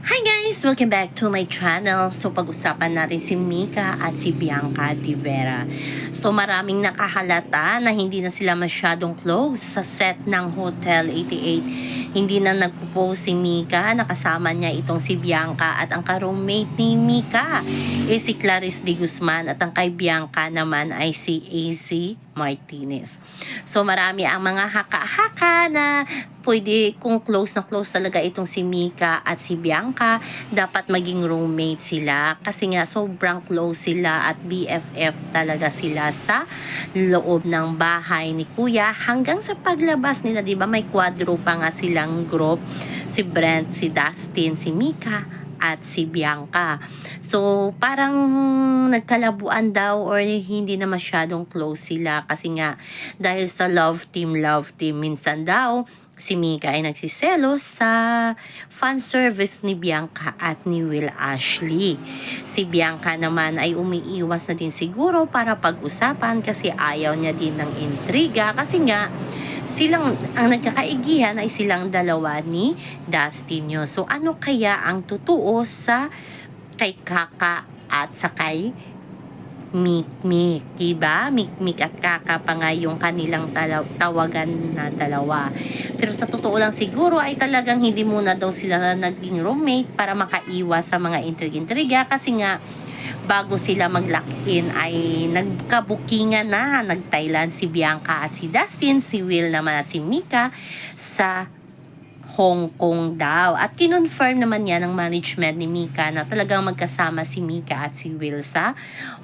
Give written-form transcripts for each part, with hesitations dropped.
Hi guys! Welcome back to my channel. So pag-usapan natin si Mika at si Bianca Di Vera. So maraming nakahalata na hindi na sila masyadong close sa set ng Hotel 88. Hindi na nagpo-post si Mika, nakasama niya itong si Bianca at ang ka-roommate ni Mika si Clarice de Guzman at ang kay Bianca naman ay si AC Martinez. So marami ang mga haka-haka na pwede kung close na close talaga itong si Mika at si Bianca, dapat maging roommate sila kasi nga sobrang close sila at BFF talaga sila sa loob ng bahay ni Kuya hanggang sa paglabas nila, 'di ba? May kwadro pa nga silang group, si Brent, si Dustin, si Mika at si Bianca. So, parang nagkalabuan daw or hindi na masyadong close sila kasi nga dahil sa love team, minsan daw si Mika ay nagsiselos sa fan service ni Bianca at ni Will Ashley. Si Bianca naman ay umiiwas na din siguro para pag-usapan kasi ayaw niya din ng intriga kasi nga silang ang nagkakaigihan ay silang dalawa ni Dustin yun. So ano kaya ang totoo sa kay Kaka at sa kay Mik, diba? Mik at Kaka pa nga yung kanilang tawagan na dalawa. Pero sa totoo lang siguro ay talagang hindi muna daw sila naging roommate para makaiwas sa mga intriga kasi nga bago sila mag-lock-in ay nagkabukingan na, nag-Thailand si Bianca at si Dustin, si Will naman at si Mika sa Hong Kong daw. At kinonfirm naman yan ng management ni Mika na talagang magkasama si Mika at si Will sa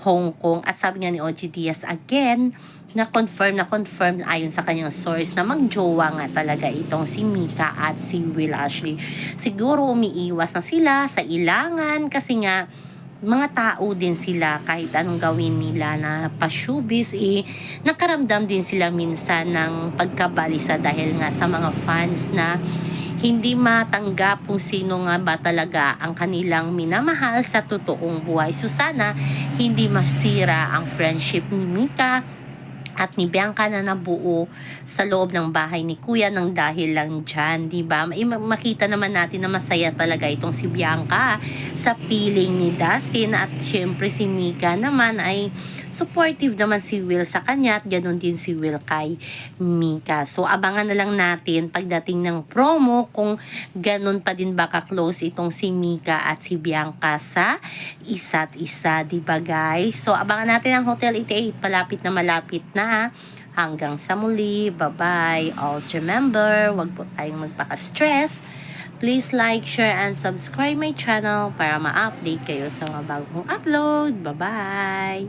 Hong Kong. At sabi nga ni OG Diaz again, na-confirm ayon sa kanyang source na magjowa nga talaga itong si Mika at si Will Ashley. Siguro umiiwas na sila sa ilangan kasi nga mga tao din sila kahit anong gawin nila na pa-showbiz nakaramdam din sila minsan ng pagkabalisa dahil nga sa mga fans na hindi matanggap kung sino nga ba talaga ang kanilang minamahal sa totoong buhay. So sana hindi masira ang friendship ni Mika at ni Bianca na nabuo sa loob ng bahay ni Kuya ng dahil lang dyan, diba? Makita naman natin na masaya talaga itong si Bianca sa piling ni Dustin at syempre si Mika naman ay supportive naman si Will sa kanya at ganoon din si Will kay Mika. So abangan na lang natin pagdating ng promo kung ganun pa din ba ka-close itong si Mika at si Bianca sa isa't isa, diba guys? So abangan natin ang Hotel 88, malapit na. Hanggang sa muli, bye-bye. Also remember, wag po tayong magpaka-stress. Please like, share, and subscribe my channel para ma-update kayo sa mga bagong upload. Bye-bye!